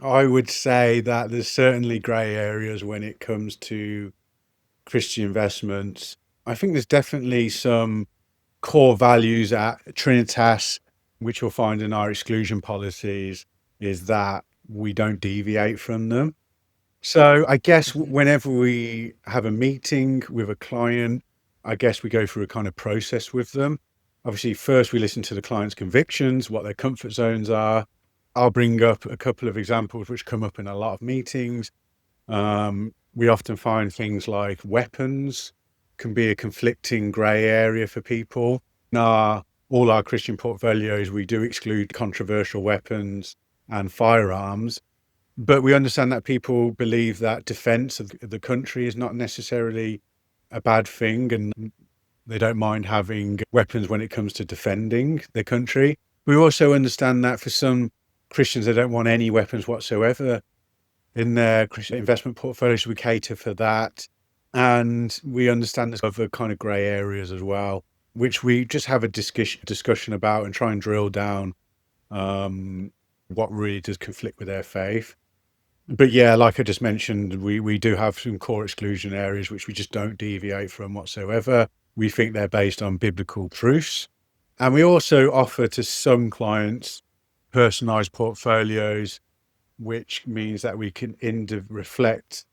I would say that there's certainly grey areas when it comes to Christian investments. I think there's definitely some core values at Trinitas, which you'll find in our exclusion policies, is that we don't deviate from them. So I guess Mhm. whenever we have a meeting with a client, I guess we go through a kind of process with them. Obviously, first we listen to the client's convictions, what their comfort zones are. I'll bring up a couple of examples which come up in a lot of meetings. We often find things like weapons can be a conflicting grey area for people. In all our Christian portfolios, we do exclude controversial weapons and firearms, but we understand that people believe that defense of the country is not necessarily a bad thing, and they don't mind having weapons when it comes to defending their country. We also understand that for some Christians, they don't want any weapons whatsoever in their Christian investment portfolios. We cater for that. And we understand there's other kind of grey areas as well, which we just have a discussion about and try and drill down what really does conflict with their faith. But yeah, like I just mentioned, we do have some core exclusion areas which we just don't deviate from whatsoever. We think they're based on biblical proofs. And we also offer to some clients personalized portfolios, which means that we can reflect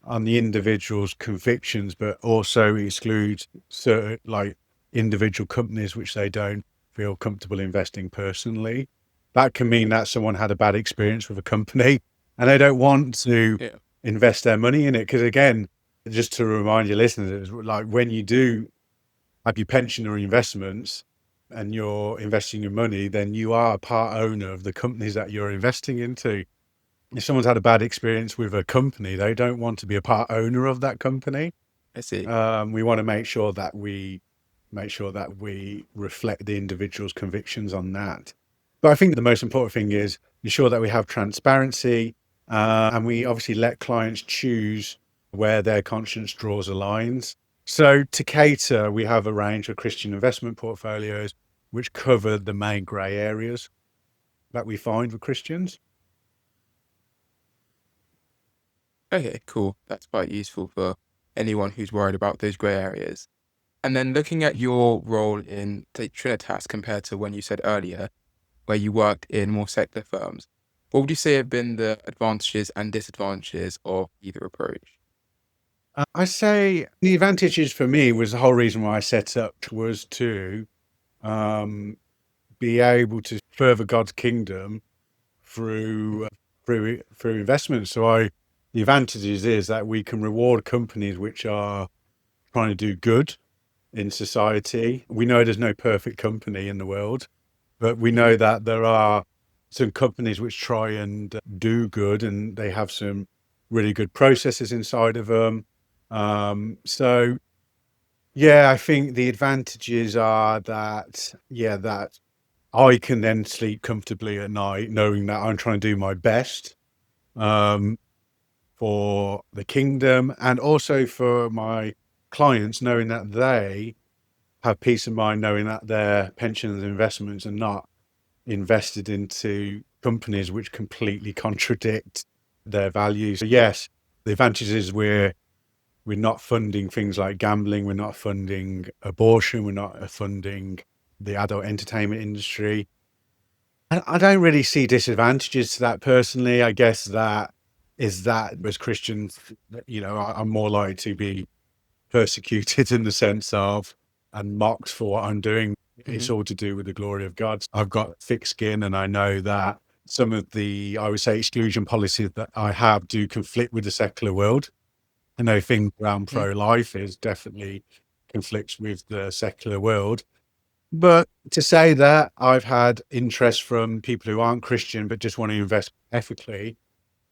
on the individual's convictions, but also exclude certain like individual companies which they don't feel comfortable investing personally. That can mean that someone had a bad experience with a company and they don't want to Yeah. invest their money in it. Because again, just to remind your listeners, like when you do have your pension or investments and you're investing your money, then you are a part owner of the companies that you're investing into. If someone's had a bad experience with a company, they don't want to be a part owner of that company. I see. We want to make sure that we reflect the individual's convictions on that. But I think the most important thing is ensure that we have transparency, and we obviously let clients choose where their conscience draws the lines. So to cater, we have a range of Christian investment portfolios which cover the main grey areas that we find with Christians. Okay, cool. That's quite useful for anyone who's worried about those grey areas. And then looking at your role in, say, Trinitas compared to when you said earlier, where you worked in more secular firms, what would you say have been the advantages and disadvantages of either approach? I say the advantages for me was the whole reason why I set up was to um, be able to further God's kingdom through through investments. The advantages is that we can reward companies which are trying to do good in society. We know there's no perfect company in the world, but we Mhm. know that there are some companies which try and do good, and they have some really good processes inside of them. So yeah, I think the advantages are that, yeah, that I can then sleep comfortably at night knowing that I'm trying to do my best um, for the kingdom and also for my clients, knowing that they have peace of mind, knowing that their pensions and investments are not invested into companies which completely contradict their values. So yes, the advantage is we're not funding things like gambling. We're not funding abortion. We're not funding the adult entertainment industry. I don't really see disadvantages to that personally. I guess that is that as Christians, I'm more likely to be persecuted in the sense of and mocked for what I'm doing. It's Mhm. all to do with the glory of God. I've got thick skin, and I know that some of the, I would say, exclusion policies that I have do conflict with the secular world. I know things around Mhm. pro-life is definitely conflicts with the secular world. But to say that I've had interest from people who aren't Christian but just want to invest ethically,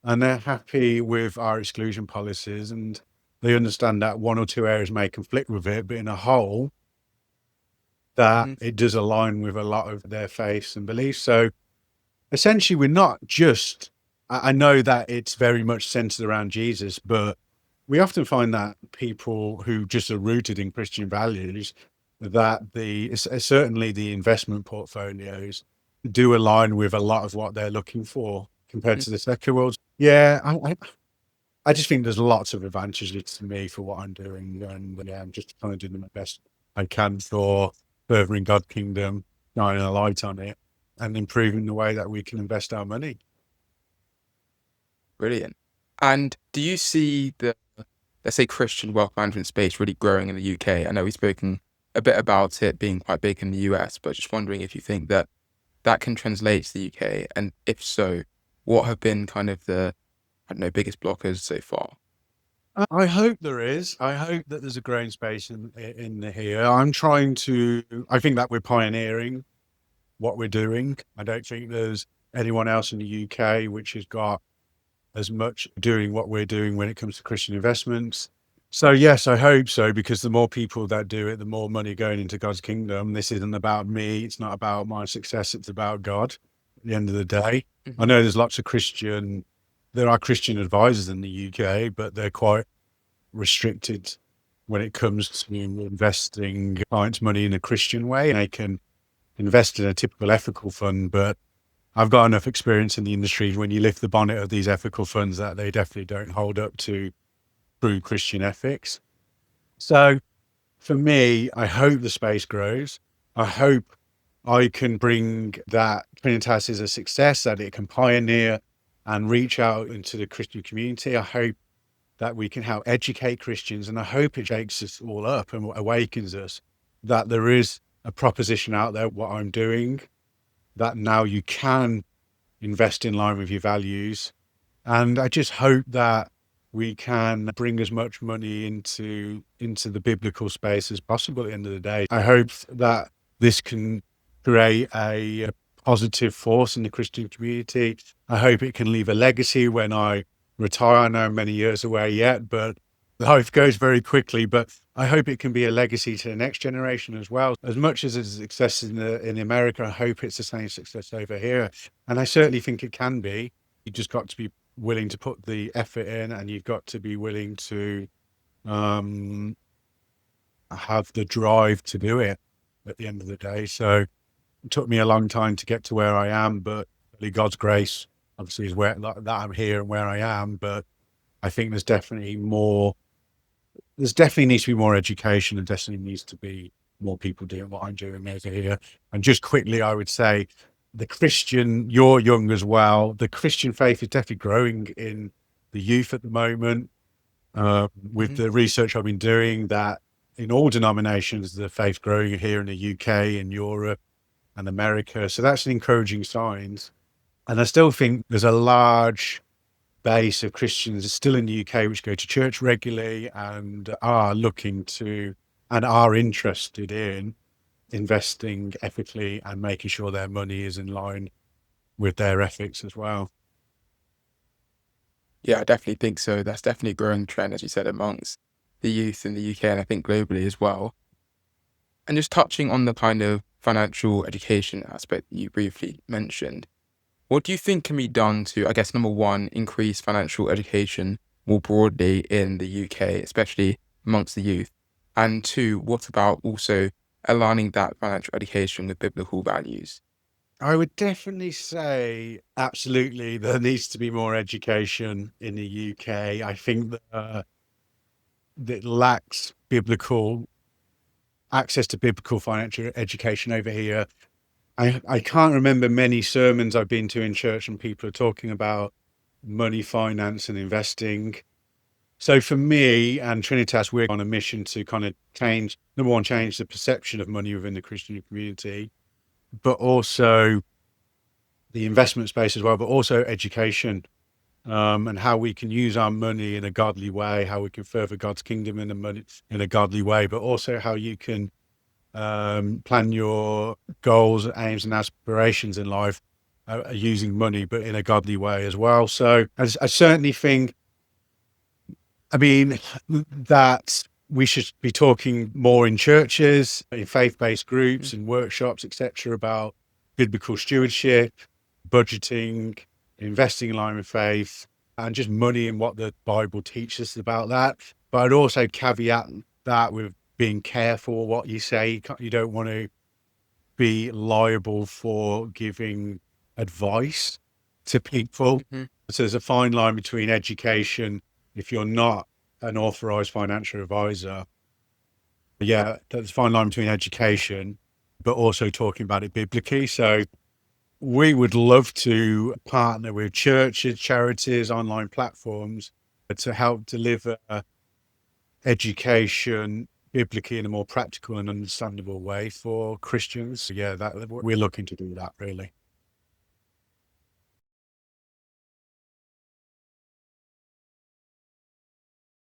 and they're happy with our exclusion policies, and they understand that one or two areas may conflict with it, but in a whole, that Mhm. it does align with a lot of their faiths and beliefs. So essentially, we're not just, I know that it's very much centered around Jesus, but we often find that people who just are rooted in Christian values, that certainly the investment portfolios do align with a lot of what they're looking for. compared to the secular world. Yeah, I just think there's lots of advantages to me for what I'm doing, and yeah, I'm just kind of doing the best I can for furthering God's kingdom, shining a light on it, and improving the way that we can invest our money. Brilliant. And do you see the, let's say, Christian wealth management space really growing in the UK? I know we've spoken a bit about it being quite big in the US, but just wondering if you think that that can translate to the UK, and if so, what have been kind of the, I don't know, biggest blockers so far? I hope there is. I hope that there's a growing space in here. I'm trying to. I think that we're pioneering what we're doing. I don't think there's anyone else in the UK which has got as much doing what we're doing when it comes to Christian investments. So yes, I hope so, because the more people that do it, the more money going into God's kingdom. This isn't about me. It's not about my success. It's about God at the end of the day. I Hmm. know there are Christian advisors in the UK, but they're quite restricted when it comes to investing clients' money in a Christian way. And they can invest in a typical ethical fund, but I've got enough experience in the industry when you lift the bonnet of these ethical funds that they definitely don't hold up to true Christian ethics. So for me, I hope the space grows. I hope I can bring that Trinitas is a success, that it can pioneer and reach out into the Christian community. I hope that we can help educate Christians, and I hope it shakes us all up and awakens us that there is a proposition out there, what I'm doing, that now you can invest in line with your values. And I just hope that we can bring as much money into the biblical space as possible at the end of the day. I hope that this can create a positive force in the Christian community. I hope it can leave a legacy when I retire. I know I'm many years away yet, but life goes very quickly. But I hope it can be a legacy to the next generation as well. As much as it's a success in America, I hope it's the same success over here. And I certainly think it can be. You just got to be willing to put the effort in, and you've got to be willing to um, have the drive to do it at the end of the day. So it took me a long time to get to where I am, but really God's grace obviously is where that I'm here and where I am. But I think there's definitely needs to be more education, and definitely needs to be more people doing what I'm doing over here. And just quickly, I would say you're young as well. The Christian faith is definitely growing in the youth at the moment. With Hmm. the research I've been doing, that in all denominations, the faith growing here in the UK and Europe and America. So that's an encouraging signs. And I still think there's a large base of Christians still in the UK which go to church regularly and are looking to and are interested in investing ethically and making sure their money is in line with their ethics as well. Yeah, I definitely think so. That's definitely a growing trend, as you said, amongst the youth in the UK and I think globally as well. And just touching on the kind of financial education aspect you briefly mentioned, what do you think can be done to, I guess, number one, increase financial education more broadly in the UK, especially amongst the youth? And two, what about also aligning that financial education with biblical values? I would definitely say absolutely there needs to be more education in the UK. I think that lacks biblical access to biblical financial education over here. I can't remember many sermons I've been to in church and people are talking about money, finance, and investing. So for me and Trinitas, we're on a mission to kind of change, number one, change the perception of money within the Christian community, but also the investment space as well, but also education, and how we can use our money in a godly way, how we can further God's kingdom in a godly way, but also how you can plan your goals, aims, and aspirations in life using money, but in a godly way as well. So I certainly think, I mean, that we should be talking more in churches, in faith-based Mhm. groups and workshops, etc., about biblical stewardship, budgeting, investing in line with faith, and just money and what the Bible teaches us about that. But I'd also caveat that with being careful what you say. You don't want to be liable for giving advice to people. Mhm. So there's a fine line between education, if you're not an authorised financial advisor. Yeah, there's a fine line between education, but also talking about it biblically. So we would love to partner with churches, charities, online platforms to help deliver education biblically in a more practical and understandable way for Christians. Yeah, that we're looking to do that really.